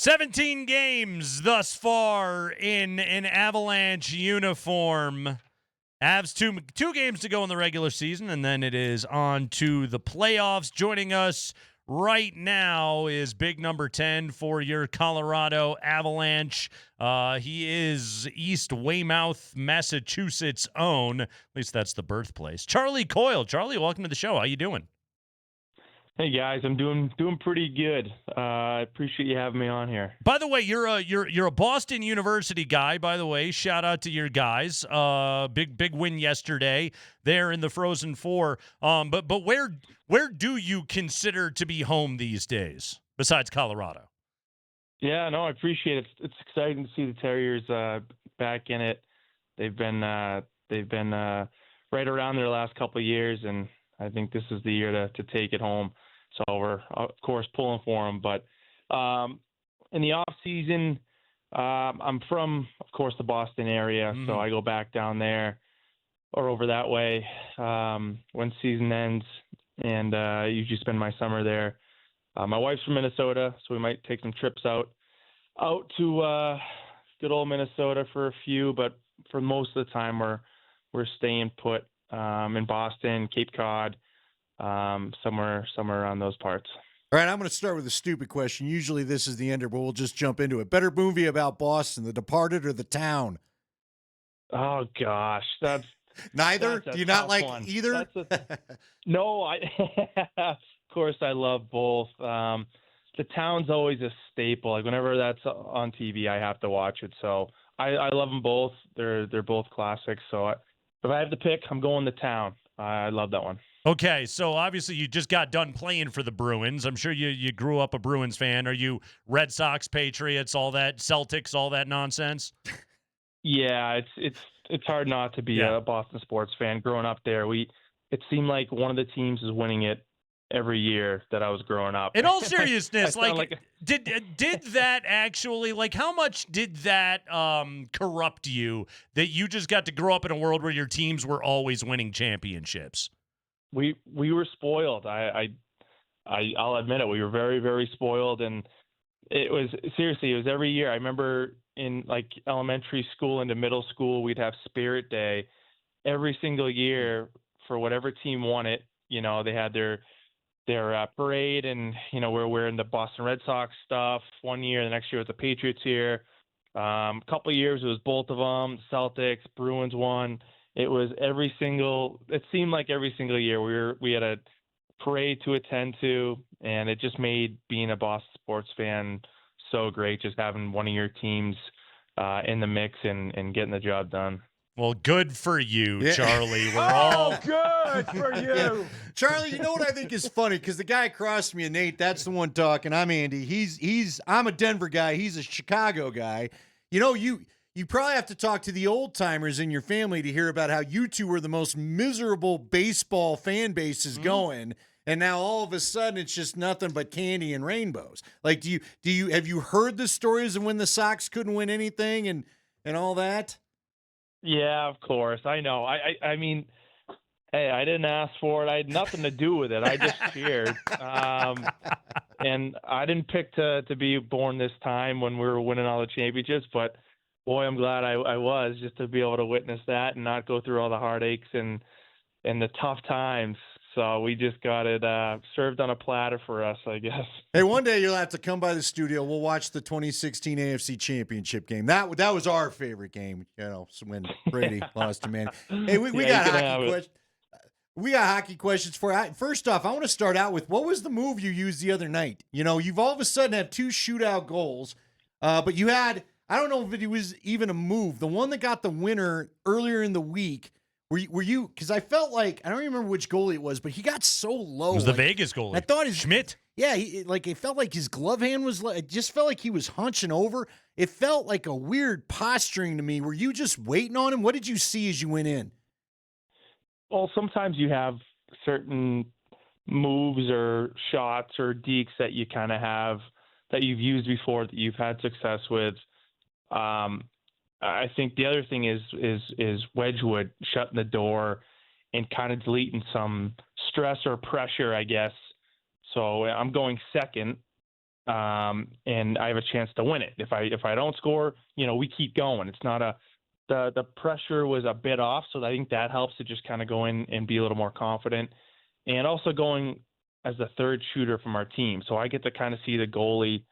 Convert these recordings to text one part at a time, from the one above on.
17 games thus far in an Avalanche uniform. Avs two games to go in the regular season, and then it is on to the playoffs. Joining us right now is big number 10 for your Colorado Avalanche. He is East Weymouth, Massachusetts' own. At least that's the birthplace. Charlie Coyle. Charlie, welcome to the show. How you doing? Hey guys, I'm doing pretty good. I appreciate you having me on here. By the way, you're a Boston University guy. By the way, shout out to your guys. Big win yesterday there in the Frozen Four. But where do you consider to be home these days besides Colorado? Yeah, no, I appreciate it. It's exciting to see the Terriers back in it. They've been right around there the last couple of years, and I think this is the year to take it home. So we're, of course, pulling for them. But in the off season, I'm from, of course, the Boston area, so I go back down there or over that way when season ends, and usually spend my summer there. My wife's from Minnesota, so we might take some trips out to good old Minnesota for a few, but for most of the time we're staying put in Boston, Cape Cod. Somewhere around those parts. All right, I'm going to start with a stupid question. Usually this is the ender, but we'll just jump into it. Better movie about Boston, The Departed or The Town? Oh, gosh. That's neither? That's Do you not like one. either? No, of course I love both. The Town's always a staple. Like whenever that's on TV, I have to watch it. So I love them both. They're both classics. So if I have to pick, I'm going The Town. I love that one. Okay, so obviously you just got done playing for the Bruins. I'm sure you grew up a Bruins fan. Are you Red Sox, Patriots, all that, Celtics, all that nonsense? Yeah, it's hard not to be a Boston sports fan. Growing up there, it seemed like one of the teams was winning it every year that I was growing up. In all seriousness, did that actually, like, how much did that corrupt you that you just got to grow up in a world where your teams were always winning championships? We were spoiled. I'll admit it. We were very, very spoiled, and it was every year. I remember in like elementary school into middle school, we'd have Spirit Day every single year for whatever team won it. You know, they had their parade, and you know, we're wearing the Boston Red Sox stuff. One year, the next year was the Patriots here. A couple of years it was both of them. Celtics, Bruins won. It seemed like every single year we had a parade to attend to, and it just made being a Boston sports fan so great, just having one of your teams in the mix and getting the job done. Well, good for you, Charlie. We're all good for you. Yeah. Charlie, you know what I think is funny? Because the guy across from me, Nate, that's the one talking. I'm Andy. I'm a Denver guy. He's a Chicago guy. You know, you probably have to talk to the old timers in your family to hear about how you two were the most miserable baseball fan bases going, and now all of a sudden it's just nothing but candy and rainbows. Like, have you heard the stories of when the Sox couldn't win anything and all that? Yeah, of course. I know. I mean, hey, I didn't ask for it. I had nothing to do with it. I just cheered. And I didn't pick to be born this time when we were winning all the championships, but boy, I'm glad I was, just to be able to witness that and not go through all the heartaches and the tough times. So we just got it served on a platter for us, I guess. Hey, one day you'll have to come by the studio. We'll watch the 2016 AFC Championship game. That was our favorite game, you know, when Brady lost to Man. Hey, we got hockey questions. We got hockey questions for you. First off, I want to start out with, what was the move you used the other night? You know, you've all of a sudden had 2 shootout goals, but you had, I don't know if it was even a move. The one that got the winner earlier in the week, were you? Because I felt like, I don't remember which goalie it was, but he got so low. It was the Vegas goalie. I thought Schmidt. Yeah, it felt like his glove hand was. It just felt like he was hunching over. It felt like a weird posturing to me. Were you just waiting on him? What did you see as you went in? Well, sometimes you have certain moves or shots or dekes that you kind of have that you've used before that you've had success with. I think the other thing is Wedgwood shutting the door and kind of deleting some stress or pressure, I guess. So I'm going second, and I have a chance to win it. If I don't score, we keep going. It's not the pressure was a bit off, so I think that helps to just kind of go in and be a little more confident, and also going as the third shooter from our team. So I get to kind of see the goalie,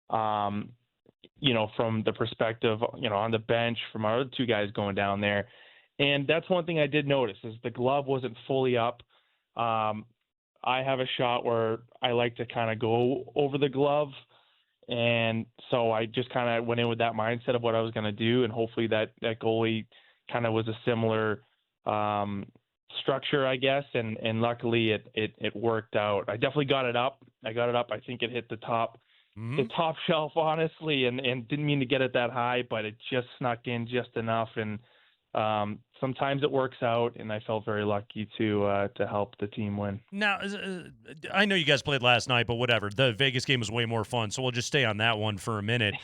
from the perspective, on the bench from our other two guys going down there. And that's one thing I did notice is the glove wasn't fully up. I have a shot where I like to kind of go over the glove. And so I just kind of went in with that mindset of what I was going to do. And hopefully that goalie kind of was a similar structure, I guess. And luckily it worked out. I definitely got it up. I think it hit the top shelf, honestly, and didn't mean to get it that high, but it just snuck in just enough. And sometimes it works out, and I felt very lucky to help the team win. Now, I know you guys played last night, but whatever. The Vegas game was way more fun, so we'll just stay on that one for a minute.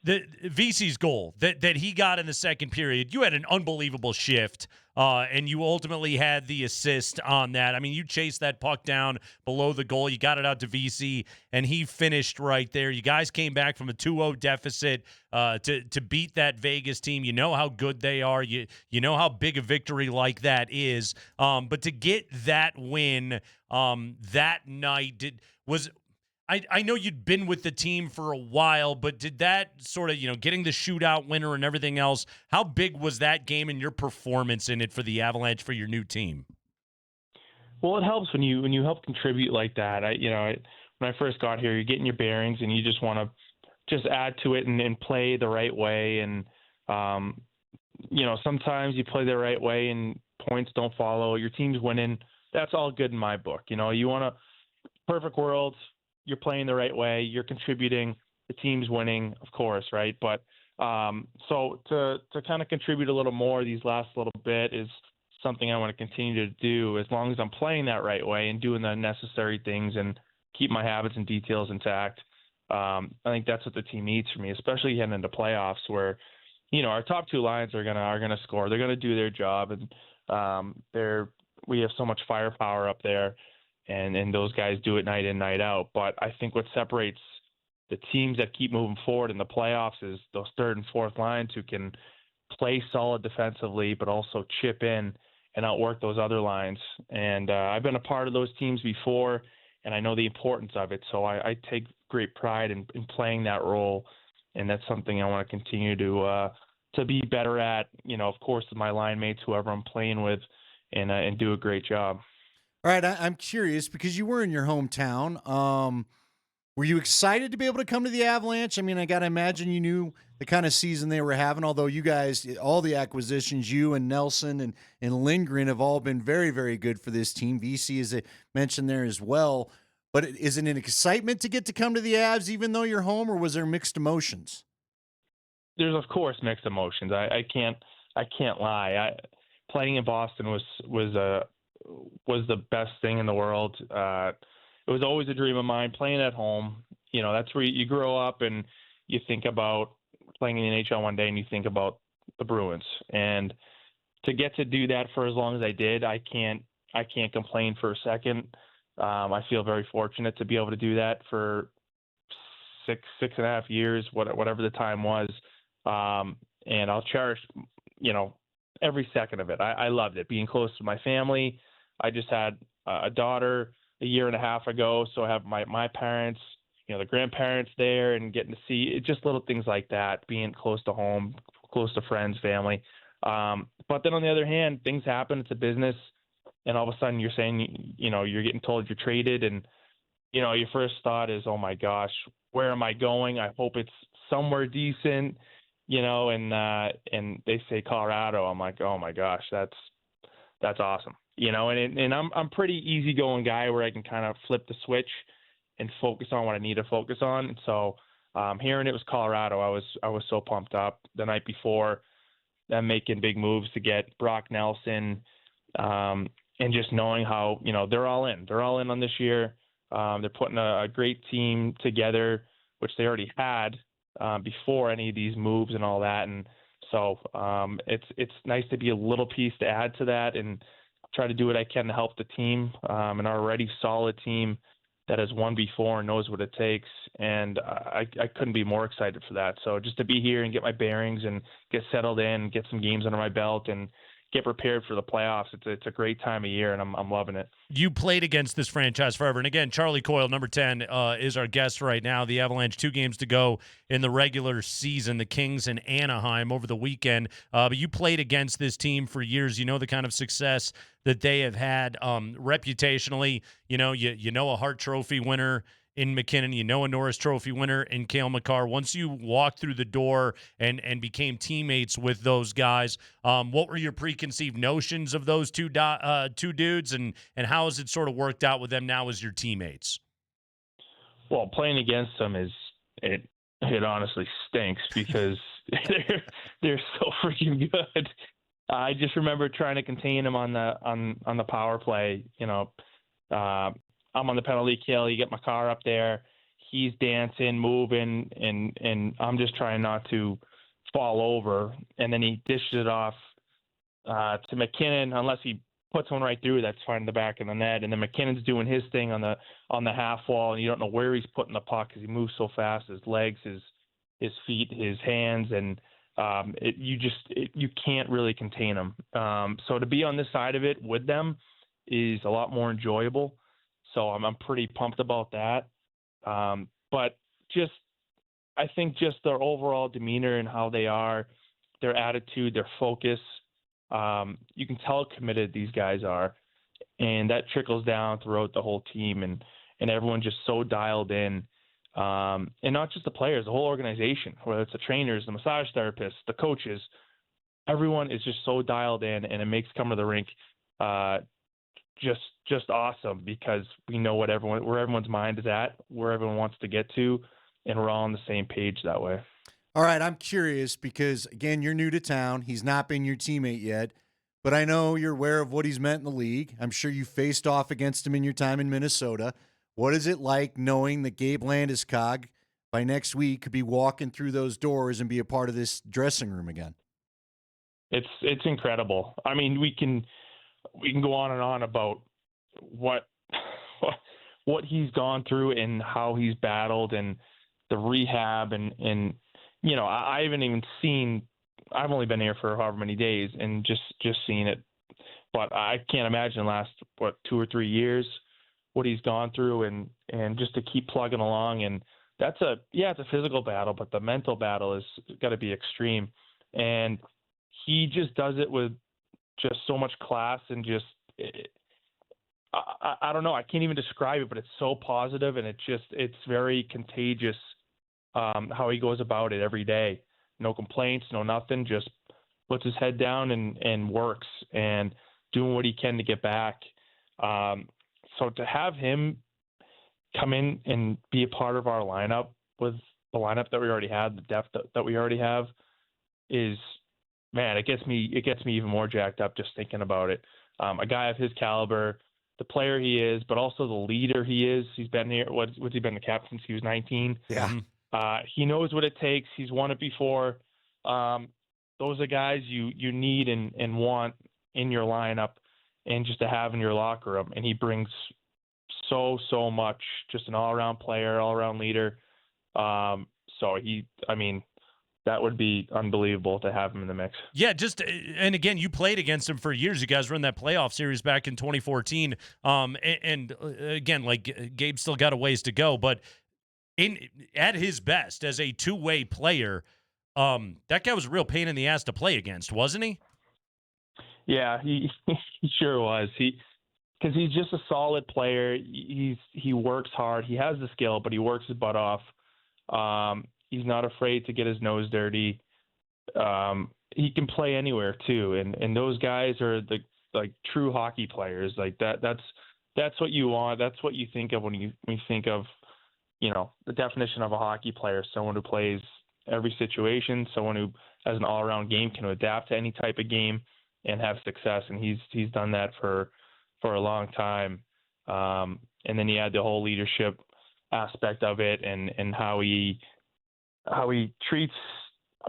The VC's goal that he got in the second period, you had an unbelievable shift, and you ultimately had the assist on that. I mean, you chased that puck down below the goal. You got it out to VC, and he finished right there. You guys came back from a 2-0 deficit to beat that Vegas team. You know how good they are. You know how big a victory like that is. But to get that win that night, I know you'd been with the team for a while, but did that sort of, getting the shootout winner and everything else, how big was that game and your performance in it for the Avalanche for your new team? Well, it helps when you help contribute like that. When I first got here, you're getting your bearings and you just want to just add to it and play the right way. And, sometimes you play the right way and points don't follow. Your team's winning. That's all good in my book. You want a perfect world. You're playing the right way, you're contributing, the team's winning, of course, right? But so to kind of contribute a little more these last little bit is something I want to continue to do as long as I'm playing that right way and doing the necessary things and keep my habits and details intact. I think that's what the team needs from me, especially heading into playoffs where, our top two lines are gonna score. They're gonna do their job, and we have so much firepower up there. And those guys do it night in, night out. But I think what separates the teams that keep moving forward in the playoffs is those third and fourth lines who can play solid defensively, but also chip in and outwork those other lines. And I've been a part of those teams before, and I know the importance of it. So I take great pride in playing that role, and that's something I want to continue to be better at. Of course, with my line mates, whoever I'm playing with, and do a great job. All right, I'm curious because you were in your hometown. Were you excited to be able to come to the Avalanche? I mean, I got to imagine you knew the kind of season they were having, although you guys, all the acquisitions, you and Nelson and Lindgren have all been very, very good for this team. VC, as I mentioned there as well. But is it an excitement to get to come to the Avs even though you're home, or was there mixed emotions? There's, of course, mixed emotions. I can't lie. Playing in Boston was the best thing in the world. It was always a dream of mine, playing at home. That's where you grow up and you think about playing in the NHL one day and you think about the Bruins. And to get to do that for as long as I did, I can't complain for a second. I feel very fortunate to be able to do that for six and a half years, whatever the time was. And I'll cherish, every second of it. I loved it, being close to my family. I just had a daughter a year and a half ago, so I have my parents, the grandparents there, and getting to see it, just little things like that, being close to home, close to friends, family. But then on the other hand, things happen. It's a business, and all of a sudden you're saying, you're getting told you're traded, and your first thought is, oh my gosh, where am I going? I hope it's somewhere decent, and they say Colorado. I'm like, oh my gosh, that's awesome. And I'm pretty easygoing guy where I can kind of flip the switch and focus on what I need to focus on. And so hearing it was Colorado, I was so pumped up the night before, them making big moves to get Brock Nelson, and just knowing how, they're all in. They're all in on this year. They're putting a great team together, which they already had before any of these moves and all that. And so it's nice to be a little piece to add to that and try to do what I can to help the team, an already solid team that has won before and knows what it takes. And I couldn't be more excited for that. So just to be here and get my bearings and get settled in, get some games under my belt, and get prepared for the playoffs. It's a great time of year, and I'm loving it. You played against this franchise forever. And again, Charlie Coyle, number 10, is our guest right now. The Avalanche, 2 games to go in the regular season. The Kings and Anaheim over the weekend. But you played against this team for years. You know the kind of success that they have had reputationally. You know a Hart Trophy winner in McKinnon, you know a Norris Trophy winner in Cale Makar. Once you walked through the door and became teammates with those guys, what were your preconceived notions of those two dudes, and how has it sort of worked out with them now as your teammates? Well, playing against them it honestly stinks because they're so freaking good. I just remember trying to contain them on the power play. I'm on the penalty kill. You get my car up there. He's dancing, moving, and I'm just trying not to fall over. And then he dishes it off to McKinnon. Unless he puts one right through, that's fine in the back of the net. And then McKinnon's doing his thing on the half wall, and you don't know where he's putting the puck because he moves so fast. His legs, his feet, his hands, and you can't really contain him. So to be on this side of it with them is a lot more enjoyable. So I'm pretty pumped about that. But I think just their overall demeanor and how they are, their attitude, their focus, you can tell how committed these guys are. And that trickles down throughout the whole team, and everyone just so dialed in. And not just the players, the whole organization, whether it's the trainers, the massage therapists, the coaches, everyone is just so dialed in, and it makes coming to the rink just awesome because we know where everyone's mind is at, where everyone wants to get to, and we're all on the same page that way. All right, I'm curious because, again, you're new to town. He's not been your teammate yet, but I know you're aware of what he's meant in the league. I'm sure you faced off against him in your time in Minnesota. What is it like knowing that Gabe Landeskog by next week could be walking through those doors and be a part of this dressing room again? It's incredible. I mean, we can go on and on about what he's gone through and how he's battled and the rehab and I haven't even seen. I've only been here for however many days and just seen it, but I can't imagine the last 2 or 3 years what he's gone through and just to keep plugging along. And it's a physical battle, but the mental battle is got to be extreme. And he just does it with just so much class and just, I don't know. I can't even describe it, but it's so positive and it's very contagious how he goes about it every day. No complaints, no nothing, just puts his head down and works and doing what he can to get back. So to have him come in and be a part of our lineup with the lineup that we already had, the depth that we already have is, man, it gets me even more jacked up just thinking about it. A guy of his caliber, the player he is, but also the leader he is. He's been here. What's he been the captain since he was 19? Yeah. He knows what it takes. He's won it before. Those are guys you need and want in your lineup and just to have in your locker room. And he brings so much, just an all-around player, all-around leader. That would be unbelievable to have him in the mix. Yeah, and again, you played against him for years. You guys were in that playoff series back in 2014. And again, like Gabe still got a ways to go, but at his best as a two-way player, that guy was a real pain in the ass to play against, wasn't he? Yeah, he sure was. Because he's just a solid player. He works hard. He has the skill, but he works his butt off. He's not afraid to get his nose dirty. He can play anywhere too, and those guys are the true hockey players. Like that's what you want. That's what you think of when you think of the definition of a hockey player: someone who plays every situation, someone who has an all-around game, can adapt to any type of game and have success. And he's done that for a long time. And then you add the whole leadership aspect of it and how he treats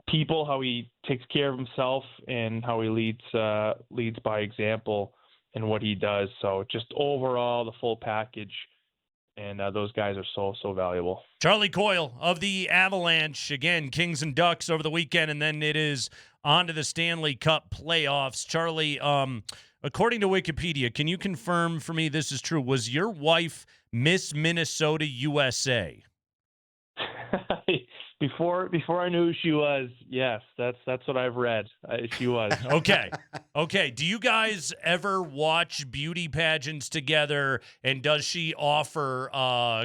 people, how he takes care of himself, and how he leads by example in what he does. So just overall, the full package And those guys are so valuable. Charlie Coyle of the Avalanche, again, Kings and Ducks over the weekend, and then it is on to the Stanley Cup playoffs. Charlie, according to Wikipedia, can you confirm for me this is true? Was your wife Miss Minnesota USA? Before I knew who she was, yes, that's what I've read. She was. Okay. Do you guys ever watch beauty pageants together? And does she offer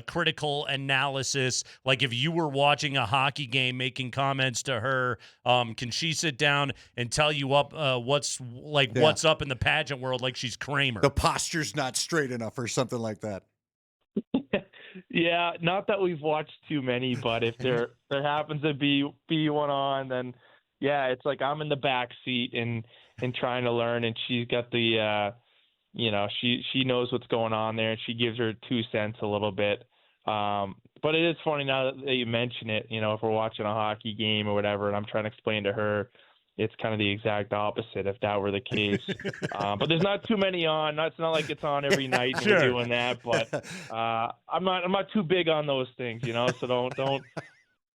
critical analysis? Like if you were watching a hockey game, making comments to her, can she sit down and tell you what's up in the pageant world? Like she's Kramer. The posture's not straight enough, or something like that. Yeah, not that we've watched too many, but if there happens to be one on, then yeah, it's like I'm in the back seat and trying to learn, and she's got the she knows what's going on there, and she gives her 2 cents a little bit. But it is funny now that you mention it, if we're watching a hockey game or whatever, and I'm trying to explain to her, it's kind of the exact opposite if that were the case. But there's not too many on. It's not like it's on every night and we're doing that. But I'm not too big on those things, so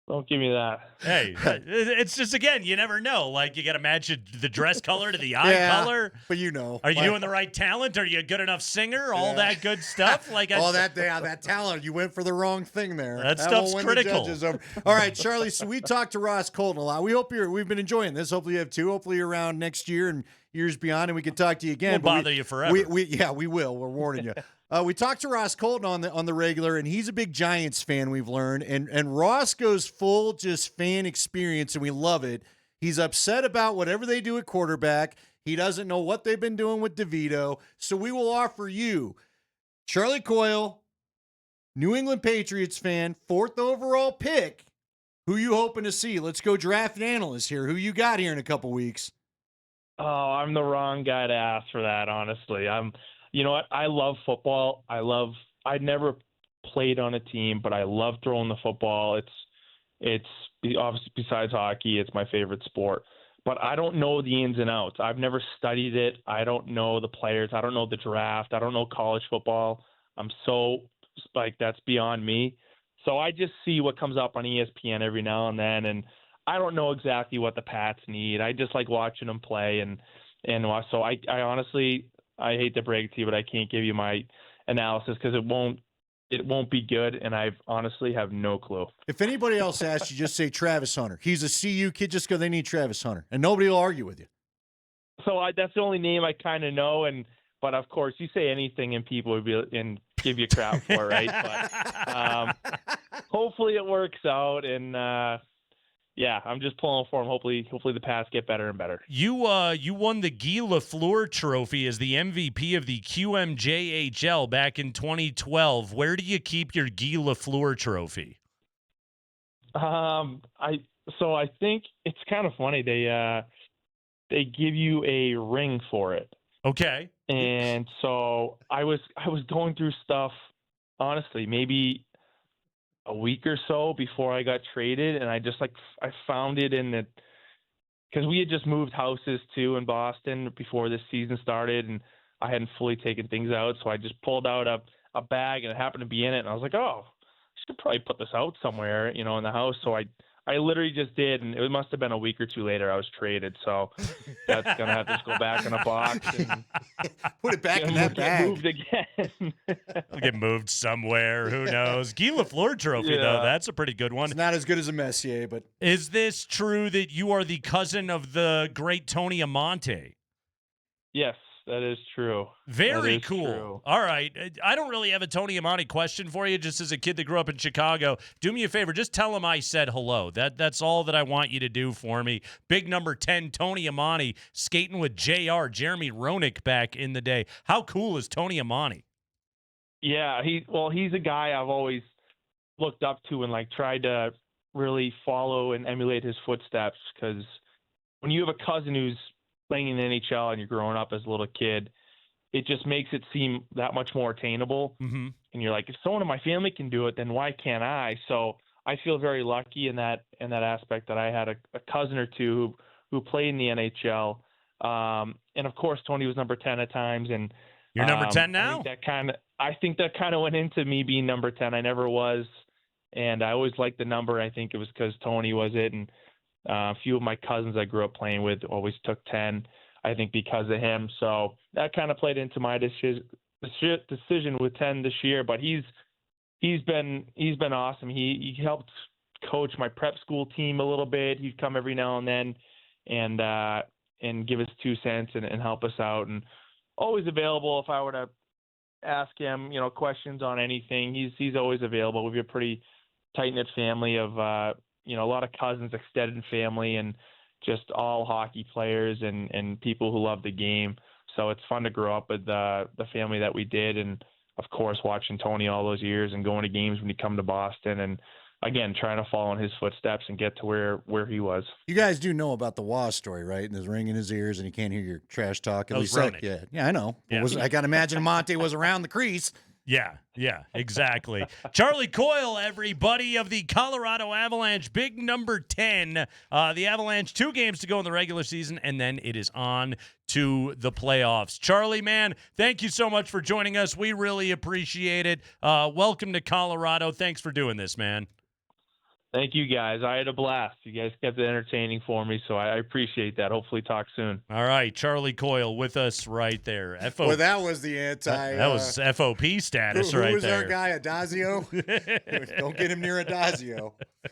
don't give me that. Hey, it's just, again, you never know. Like, you got to match the dress color to the eye color. But Are you doing the right talent? Are you a good enough singer? All that good stuff. Like that talent. You went for the wrong thing there. That stuff's critical. All right, Charlie. So we talked to Ross Colton a lot. We've been enjoying this. Hopefully you have too. Hopefully you're around next year and years beyond, and we can talk to you again. We'll bother you forever. We will. We're warning you. We talked to Ross Colton on the regular, and he's a big Giants fan, we've learned. And Ross goes full just fan experience, and we love it. He's upset about whatever they do at quarterback. He doesn't know what they've been doing with DeVito. So we will offer you Charlie Coyle, New England Patriots fan, 4th overall pick. Who you hoping to see? Let's go draft an analyst here. Who you got here in a couple weeks? Oh, I'm the wrong guy to ask for that, honestly. You know what? I love football. I never played on a team, but I love throwing the football. It's obviously, besides hockey, it's my favorite sport. But I don't know the ins and outs. I've never studied it. I don't know the players. I don't know the draft. I don't know college football. That's beyond me. So I just see what comes up on ESPN every now and then, and I don't know exactly what the Pats need. I just like watching them play, and so I honestly, I hate to break it to you, but I can't give you my analysis because it won't be good, and I honestly have no clue. If anybody else asks you, just say Travis Hunter. He's a CU kid. Just go, they need Travis Hunter, and nobody will argue with you. So that's the only name I kind of know, but of course, you say anything, and people would give you crap for it, right? But hopefully it works out, and yeah, I'm just pulling for him. Hopefully the Pats get better and better. You won the Guy Lafleur Trophy as the MVP of the QMJHL back in 2012. Where do you keep your Guy Lafleur Trophy? I think it's kind of funny. They give you a ring for it. Okay. And so I was going through stuff, honestly, maybe a week or so before I got traded, and I found it because we had just moved houses too in Boston before this season started, and I hadn't fully taken things out, so I just pulled out a bag, and it happened to be in it, and I was like, oh, I should probably put this out somewhere, in the house. So I literally just did, and it must have been a week or two later I was traded, so that's going to have to just go back in a box and put it back in that bag. Moved again. It'll get moved somewhere. Who knows? Guy Lafleur Trophy, though, that's a pretty good one. It's not as good as a Messier, but... Is this true that you are the cousin of the great Tony Amonte? Yes. That is true. Very cool. True. All right. I don't really have a Tony Amonte question for you, just as a kid that grew up in Chicago. Do me a favor. Just tell him I said hello. That's all that I want you to do for me. Big number 10, Tony Amonte, skating with JR, Jeremy Roenick back in the day. How cool is Tony Amonte? Yeah, he's a guy I've always looked up to and tried to really follow and emulate his footsteps, because when you have a cousin who's playing in the NHL and you're growing up as a little kid, it just makes it seem that much more attainable. Mm-hmm. And you're like, if someone in my family can do it, then why can't I? So I feel very lucky in that aspect that I had a cousin or two who played in the NHL. And of course, Tony was number 10 at times. And You're number 10 now? I think that kind of went into me being number 10. I never was, and I always liked the number. I think it was because Tony was it, and a few of my cousins I grew up playing with always took 10. I think because of him. So that kind of played into my decision with 10 this year. But he's been awesome. He helped coach my prep school team a little bit. He'd come every now and then and give us 2 cents and help us out, and always available if I were to ask him, questions on anything. He's always available. We have a pretty tight-knit family of a lot of cousins, extended family, and just all hockey players and people who love the game. So it's fun to grow up with the family that we did, and of course watching Tony all those years and going to games when he come to Boston, and again trying to follow in his footsteps and get to where he was. You guys do know about the Waz story, right? And there's ring in his ears, and he can't hear your trash talk. At least yeah, I know. Yeah. I got to imagine Monte was around the crease. Yeah, exactly. Charlie Coyle, everybody of the Colorado Avalanche, big number 10. The Avalanche, 2 games to go in the regular season, and then it is on to the playoffs. Charlie, man, thank you so much for joining us. We really appreciate it. Welcome to Colorado. Thanks for doing this, man. Thank you, guys. I had a blast. You guys kept it entertaining for me, so I appreciate that. Hopefully talk soon. All right, Charlie Coyle with us right there. Well, that was the anti... That was FOP status right there. Who was our guy, Adazio? Don't get him near Adazio.